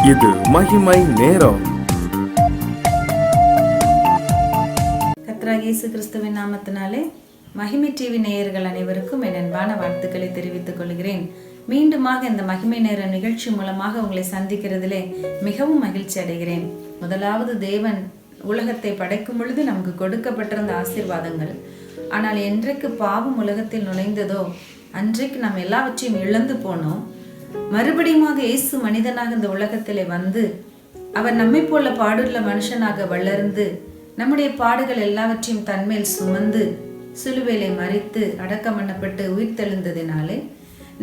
இது மகிமை நேரம். கர்த்தராகிய இயேசு கிறிஸ்துவின் நாமத்தினாலே மகிமை டிவி நேயர்கள் அனைவருக்கும் என் அன்பான வாழ்த்துக்களை தெரிவித்துக் கொள்கிறேன். மீண்டுமாக இந்த மகிமை நேர நிகழ்ச்சி மூலமாக உங்களை சந்திக்கிறதிலே மிகவும் மகிழ்ச்சி அடைகிறேன். முதலாவது தேவன் உலகத்தை படைக்கும் பொழுது நமக்கு கொடுக்கப்பட்டிருந்த ஆசீர்வாதங்கள், ஆனால் என்றைக்கு பாவம் உலகத்தில் நுழைந்ததோ அன்றைக்கு நாம் எல்லாவற்றையும் இழந்து போனோம். மறுபடியும் இயேசு மனிதனாக இந்த உலகத்திலே வந்து அவர் நம்மை போல பாடுள்ள மனுஷனாக வளர்ந்து நம்முடைய பாடுகள் எல்லாவற்றையும் தன்மேல் சுமந்து சிலுவையிலே மரித்து அடக்கம் பண்ணப்பட்டு உயிர் தெழுந்ததினாலே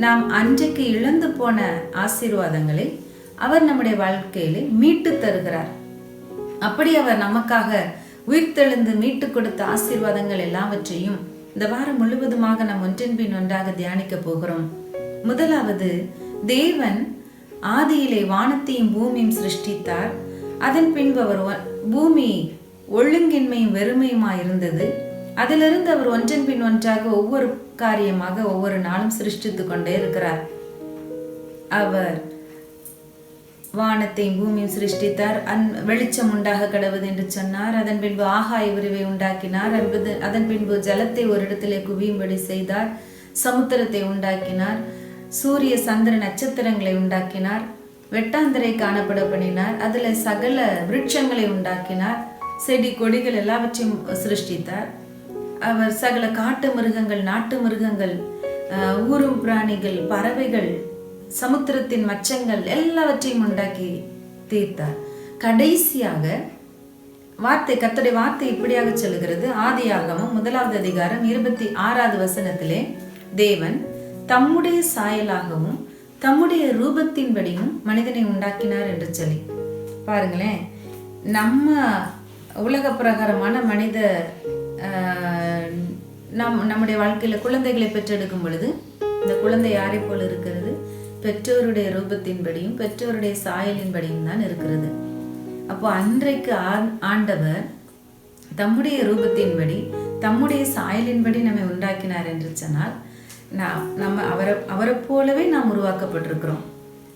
நாம் அன்றைக்கு இழந்து போன ஆசீர்வாதங்களை அவர் நம்முடைய வாழ்க்கையிலே மீட்டு தருகிறார். அப்படி அவர் நமக்காக உயிர் தெழுந்து மீட்டு கொடுத்த ஆசீர்வாதங்கள் எல்லாவற்றையும் இந்த வாரம் முழுவதுமாக நாம் ஒன்றின் பின் ஒன்றாக தியானிக்க போகிறோம். முதலாவது, தேவன் ஆதியிலே வானத்தையும் பூமியும் சிருஷ்டித்தார். அதன் பின்பு அவர் பூமி ஒழுங்கின்மையும் வெறுமையுமாயிருந்தது. அதிலிருந்து அவர் ஒன்றன் பின் ஒன்றாக ஒவ்வொரு காரியமாக ஒவ்வொரு நாளும் சிருஷ்டித்து கொண்டே இருக்கிறார். அவர் வானத்தையும் பூமியும் சிருஷ்டித்தார். வெளிச்சம் உண்டாக கடவுது என்று சொன்னார். அதன் பின்பு ஆகாய விரிவை உண்டாக்கினார். அதன் பின்பு ஜலத்தை ஒரு இடத்திலே குவியும்படி செய்தார். சமுத்திரத்தை உண்டாக்கினார். சூரிய சந்திர நட்சத்திரங்களை உண்டாக்கினார். வெட்டாந்தரை காணப்பட பண்ணினார். அதுல சகல விருட்சங்களை உண்டாக்கினார். செடி கொடிகள் எல்லாவற்றையும் சிருஷ்டித்தார். அவர் சகல காட்டு மிருகங்கள், நாட்டு மிருகங்கள், ஊரும் பிராணிகள், பறவைகள், சமுத்திரத்தின் மச்சங்கள் எல்லாவற்றையும் உண்டாக்கி தீர்த்தார். கடைசியாக கர்த்தருடைய வார்த்தை இப்படியாக சொல்லுகிறது. ஆதியாகமம் 1வது அதிகாரம் 26வது வசனத்திலே, தேவன் தம்முடைய சாயலாகவும் தம்முடைய ரூபத்தின்படியும் மனிதனை உண்டாக்கினார் என்று சொல்லி பாருங்களேன். நம்ம உலக பிரகாரமான மனித நம்முடைய வாழ்க்கையில குழந்தைகளை பெற்றெடுக்கும் பொழுது இந்த குழந்தை யாரை போல இருக்கிறது? பெற்றோருடைய ரூபத்தின்படியும் பெற்றோருடைய சாயலின்படியும் தான் இருக்கிறது. அப்போ அன்றைக்கு ஆண்டவர் தம்முடைய ரூபத்தின்படி தம்முடைய சாயலின்படி நம்மை உண்டாக்கினார் என்று சொன்னால், நம்ம அவரை போலவே நாம் உருவாக்கப்பட்டிருக்கிறோம்.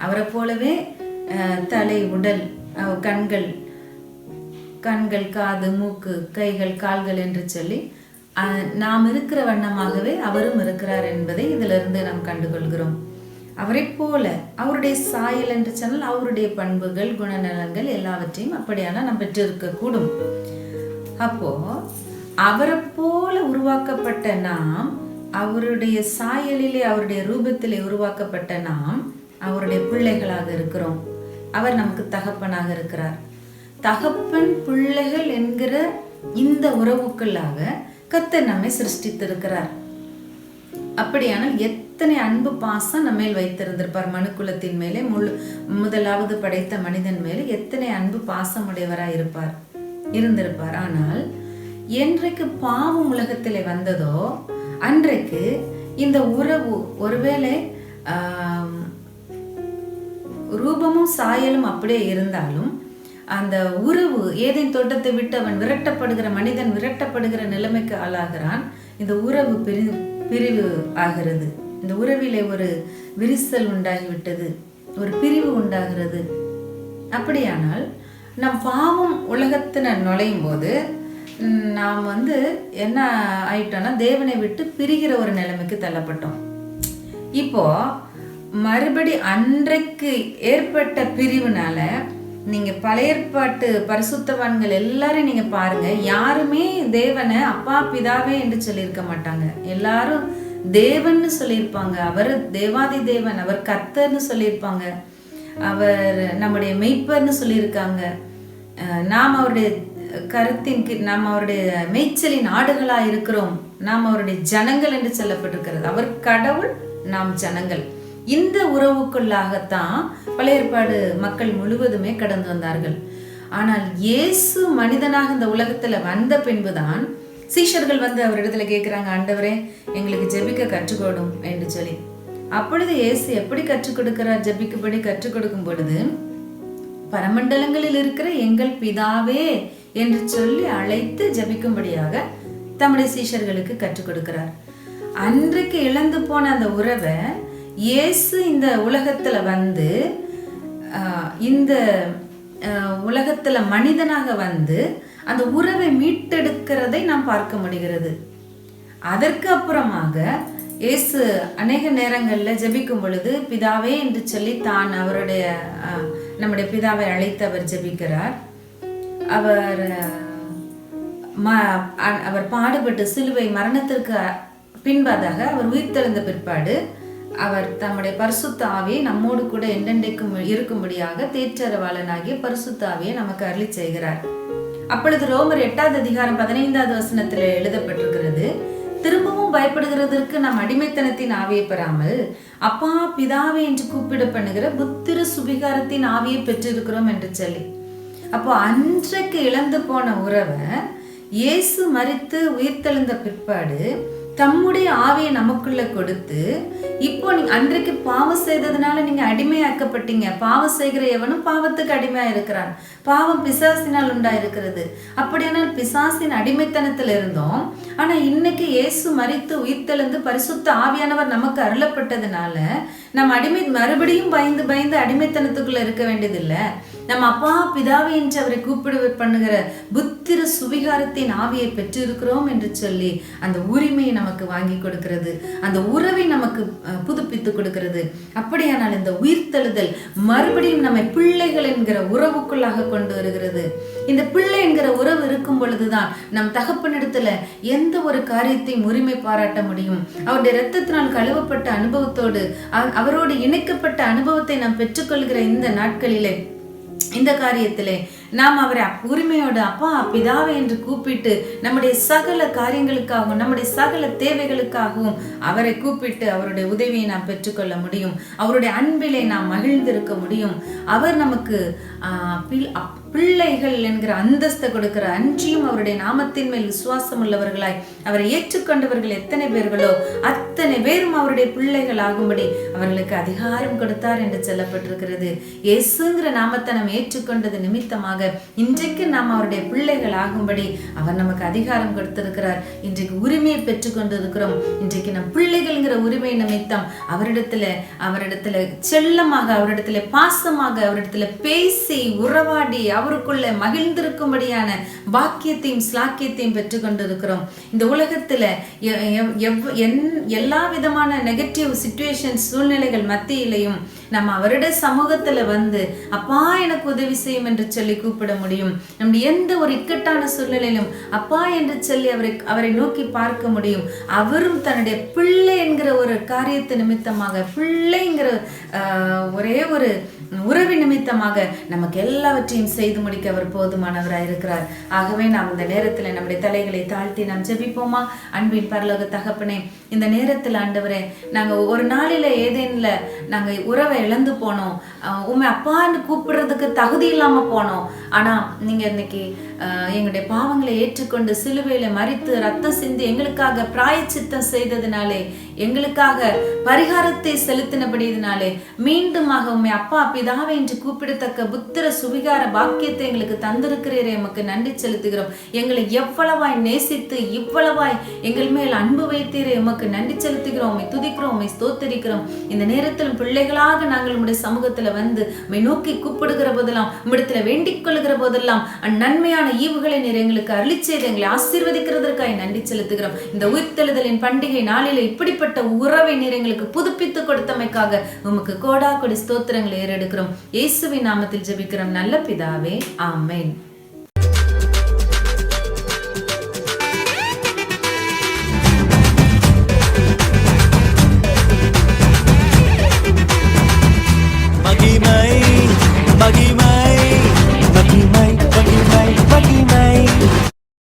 அவரை போலவே தலை, உடல், கண்கள், காது, மூக்கு, கைகள், கால்கள் என்று சொல்லி நாம் இருக்கிற வண்ணமாகவே அவரும் இருக்கிறார் என்பதை இதிலிருந்து நாம் கண்டுகொள்கிறோம். அவரை போல அவருடைய சாயல் என்று சொன்னால் அவருடைய பண்புகள், குணநலங்கள் எல்லாவற்றையும் அப்படியான நாம் பெற்றிருக்க கூடும். அப்போ அவரை போல உருவாக்கப்பட்ட நாம், அவருடைய சாயலிலே அவருடைய ரூபத்திலே உருவாக்கப்பட்ட நாம் அவருடைய பிள்ளைகளாக இருக்கிறோம். அவர் நமக்கு தகப்பனாக இருக்கிறார். தகப்பன் பிள்ளைகள் என்கிற இந்த உறவுக்குள்ளாக கர்த்தர் நம்மை சிருஷ்டித்திருக்கிறார். அப்படியானால் எத்தனை அன்பு பாசம் நம்ம மேல் வைத்திருந்திருப்பார். மனுக்குலத்தின் மேலே முதலாவது படைத்த மனிதன் மேலே எத்தனை அன்பு பாசம் உடையவராய் இருந்திருப்பார். ஆனால் என்றைக்கு பாவம் உலகத்திலே வந்ததோ அன்றைக்கு இந்த உறவு, ஒருவேளை ரூபமும் சாயலும் அப்படியே இருந்தாலும் அந்த உறவு, ஏதேன் தோட்டத்தை விட்டு அவன் விரட்டப்படுகிற மனிதன் விரட்டப்படுகிற நிலைமைக்கு ஆளாகிறான். இந்த உறவு பிரிவு ஆகிறது. இந்த உறவிலே ஒரு விரிசல் உண்டாகிவிட்டது, ஒரு பிரிவு உண்டாகிறது. அப்படியானால் நம் பாவம் உலகத்தினர் நுழையும் போது நாம் என்ன ஆயிட்டோம்னா தேவனை விட்டு பிரிகிற ஒரு நிலைமைக்கு தள்ளப்பட்டோம். இப்போ மறுபடி அன்றைக்கு ஏற்பட்ட பிரிவுனால நீங்க பழைய ஏற்பாட்டு பரிசுத்தவான்கள் எல்லாரும் நீங்க பாருங்க, யாருமே தேவனை அப்பா பிதாவே என்று சொல்லியிருக்க மாட்டாங்க. எல்லாரும் தேவன்னு சொல்லியிருப்பாங்க. அவர் தேவாதி தேவன், அவர் கர்த்தர்னு சொல்லியிருப்பாங்க, அவர் நம்முடைய மெய்ப்பர்னு சொல்லியிருக்காங்க. நாம் அவருடைய நாம் அவருடைய மேய்ச்சலின் ஆடுகளா இருக்கிறோம், நாம் அவருடைய ஜனங்கள் என்று சொல்லப்பட்டிருக்கிறது. அவர் கடவுள், நாம் ஜனங்கள். இந்த உறவுக்குள்ளாகத்தான் பழைய ஏற்பாடு மக்கள் முழுவதுமே கடந்து வந்தார்கள். ஆனால் இயேசு மனிதனாக இந்த உலகத்துல வந்த பின்புதான் சீஷர்கள் அவரிடத்துல கேட்கிறாங்க, ஆண்டவரே எங்களுக்கு ஜெபிக்க கற்றுக்கொடும் என்று சொல்லி. அப்பொழுது இயேசு எப்படி கற்றுக் கொடுக்கிறார்? ஜெபிக்கும்படி கற்றுக் கொடுக்கும் பொழுது, பரமண்டலங்களில் இருக்கிற எங்கள் பிதாவே என்று சொல்லி அழைத்து ஜெபிக்கும்படியாக தம்முடைய சீஷர்களுக்கு கற்றுக் கொடுக்கிறார். அன்றைக்கு இழந்து போன அந்த உறவை இயேசு இந்த உலகத்துல இந்த உலகத்துல மனிதனாக வந்து அந்த உறவை மீட்டெடுக்கிறதை நாம் பார்க்க முடிகிறது. அதற்கு அப்புறமாக இயேசு அநேக நேரங்களில் ஜெபிக்கும் பொழுது பிதாவே என்று சொல்லி தான் நம்முடைய பிதாவை அழைத்து அவர் ஜெபிக்கிறார். அவர் பாடுபட்டு சிலுவை மரணத்திற்கு பின்பதாக அவர் உயிர்த்தெழுந்த பிற்பாடு அவர் தம்முடைய பரிசுத்த ஆவியை நம்மோடு கூட என்றென்றைக்கும் இருக்கும்படியாக தேற்றரவாளனாகிய பரிசுத்த ஆவியை நமக்கு அருளி செய்கிறார். அப்பொழுது ரோமர் 8வது அதிகாரம் 15வது வசனத்தில் எழுதப்பட்டிருக்கிறது, திரும்பவும் பயப்படுகிறதற்கு நாம் அடிமைத்தனத்தின் ஆவியை பெறாமல் அப்பா பிதாவை என்று கூப்பிட பண்ணுகிற புத்திர சுபிகாரத்தின் ஆவியை பெற்றிருக்கிறோம் என்று சொல்லி. அப்போ அன்றைக்கு இழந்து போன உறவை இயேசு மரித்து உயிர்த்தெழுந்த பிற்பாடு தம்முடைய ஆவியை நமக்குள்ள கொடுத்து, இப்போ நீங்க அன்றைக்கு பாவம் செய்ததுனால நீங்க அடிமையாக்கப்பட்டீங்க. பாவம் செய்கிற எவனும் பாவத்துக்கு அடிமையா இருக்கிறான். பாவம் பிசாசினால் உண்டாயிருக்கிறது. அப்படியானால் பிசாசின் அடிமைத்தனத்தில் இருந்தோம். ஆனா இன்னைக்கு இயேசு மரித்து உயிர்த்தெழுந்து பரிசுத்த ஆவியானவர் நமக்கு அருளப்பட்டதுனால நம்ம மறுபடியும் பயந்து அடிமைத்தனத்துக்குள்ள இருக்க வேண்டியதில்லை. நம்ம அப்பா பிதாவை என்று அவரை கூப்பிடு பண்ணுகிற புத்திர சுவிகாரத்தின் ஆவியை பெற்றிருக்கிறோம் என்று சொல்லி அந்த உரிமையை நமக்கு வாங்கி கொடுக்கிறது, அந்த உறவை நமக்கு புதுப்பித்து கொடுக்கிறது. அப்படியானால் இந்த உயிர்த்தெழுதல் மறுபடியும் நம்மை பிள்ளைகள் என்கிற உறவுக்குள்ளாக கொண்டு வருகிறது. இந்த பிள்ளை என்கிற உறவு இருக்கும் பொழுதுதான் நம் தகப்பனிடத்துல எந்த ஒரு காரியத்தையும் உரிமை பாராட்ட முடியும். அவருடைய இரத்தத்தினால் கழுவப்பட்ட அனுபவத்தோடு அவரோடு இணைக்கப்பட்ட அனுபவத்தை நாம் பெற்றுக்கொள்கிற இந்த நாட்களிலே, இந்த காரியத்திலே நாம் அவரை உரிமையோடு அப்பா பிதாவை என்று கூப்பிட்டு நம்முடைய சகல காரியங்களுக்காகவும் நம்முடைய சகல தேவைகளுக்காகவும் அவரை கூப்பிட்டு அவருடைய உதவியை நாம் பெற்றுக்கொள்ள முடியும். அவருடைய அன்பிலே நாம் மகிழ்ந்திருக்க முடியும். அவர் நமக்கு பிள்ளைகள் என்கிற அந்தஸ்தை கொடுக்கிற, அன்றியும் அவருடைய நாமத்தின் மேல் விசுவாசம் உள்ளவர்களாய் அவரை ஏற்றுக்கொண்டவர்கள் எத்தனை பேர்களோ அத்தனை பேரும் அவருடைய பிள்ளைகள் ஆகும்படி அவர்களுக்கு அதிகாரம் கொடுத்தார் என்று சொல்லப்பட்டிருக்கிறது. இயேசுங்கிற நாமத்தை நாம் ஏற்றுக்கொண்டது நிமித்தமாக இன்றைக்கு நாம் அவருடைய பிள்ளைகள் ஆகும்படி அவர் நமக்கு அதிகாரம் கொடுத்திருக்கிறார். இன்றைக்கு உரிமையை பெற்றுக் கொண்டிருக்கிறோம். இன்றைக்கு நம் பிள்ளைகள்ங்கிற உரிமை நிமித்தம் அவரிடத்துல செல்லமாக, அவரிடத்துல பாசமாக, அவரிடத்துல பேசி உறவாடி அவருக்குள்ள மகிழ்ந்திருக்கும்படியான பாக்கியத்தையும் ஸ்லாக்கியத்தையும் பெற்றுக் கொண்டிருக்கிறோம். இந்த உலகத்துல எல்லா விதமான நெகட்டிவ் சிச்சுவேஷன் சூழ்நிலைகள் மத்தியிலையும் நம்ம அவருடைய சமூகத்துல வந்து அப்பா எனக்கு உதவி செய்யும் என்று சொல்லி கூப்பிட முடியும். நம்முடைய எந்த ஒரு இக்கட்டான சூழ்நிலையிலும் அப்பா என்று சொல்லி அவரை நோக்கி பார்க்க முடியும். அவரும் தன்னுடைய பிள்ளை என்கிற ஒரு காரியத்தை நிமித்தமாக, பிள்ளைங்கிற ஒரே ஒரு உறவு நிமித்தமாக நமக்கு எல்லாவற்றையும் செய்து முடிக்க அவர் போதுமானவராய் இருக்கிறார். ஆகவே நாம் இந்த நேரத்துல நம்முடைய தலைகளை தாழ்த்தி நாம் ஜெபிப்போமா? அன்பின் பரலோக தகப்பனே, இந்த நேரத்துல ஆண்டவரே, நாங்க ஒரு நாளில ஏதேன்ல நாங்க உறவை இழந்து போனோம். உண்மை அப்பான்னு கூப்பிடுறதுக்கு தகுதி இல்லாம போனோம். ஆனா நீங்க இன்னைக்கு எங்களுடைய பாவங்களை ஏற்றுக்கொண்டு சிலுவையில மரித்து ரத்தம் சிந்தி எங்களுக்காக பிராயச்சித்தம் செய்ததினாலே, எங்களுக்காக பரிகாரத்தை செலுத்தினபடியினாலே மீண்டுமாக உண்மை அப்பா பிதாவை என்று கூப்பிடத்தக்க புத்திர சுவிகார பாக்கியத்தை எங்களுக்கு தந்திருக்கிறீரே, எமக்கு நன்றி செலுத்துகிறோம். எங்களை எவ்வளவாய் நேசித்து இவ்வளவாய் எங்கள் மேல் அன்பு வைத்தீரே, எமக்கு நன்றி செலுத்துகிறோம். உம்மை துதிக்கிறோம், உம்மை ஸ்தோத்திரிக்கிறோம். இந்த நேரத்தில் பிள்ளைகளாக நாங்கள் உம்முடைய சமூகத்துல வந்து உம்மை நோக்கி கூப்பிடுகிற போதெல்லாம், உம்மிடத்துல வேண்டிக் கொள்ளுகிற போதெல்லாம் நன்மையான ஈவுகளை நீர் எங்களுக்கு அருளி செய்து எங்களை ஆசீர்வதிக்கிறதற்காக நன்றி செலுத்துகிறோம். இந்த உயிர்த்தெழுதலின் பண்டிகை நாளில இப்படிப்பட்ட உறவை நீர் எங்களுக்கு புதுப்பித்து கொடுத்தமைக்காக உமக்கு கோடா கொடி ஸ்தோத்திரங்களை ஏறெடுக்கிறோம். இயேசுவின் நாமத்தில் ஜெபிக்கிறோம் நல்ல பிதாவே, ஆமென். மகிமை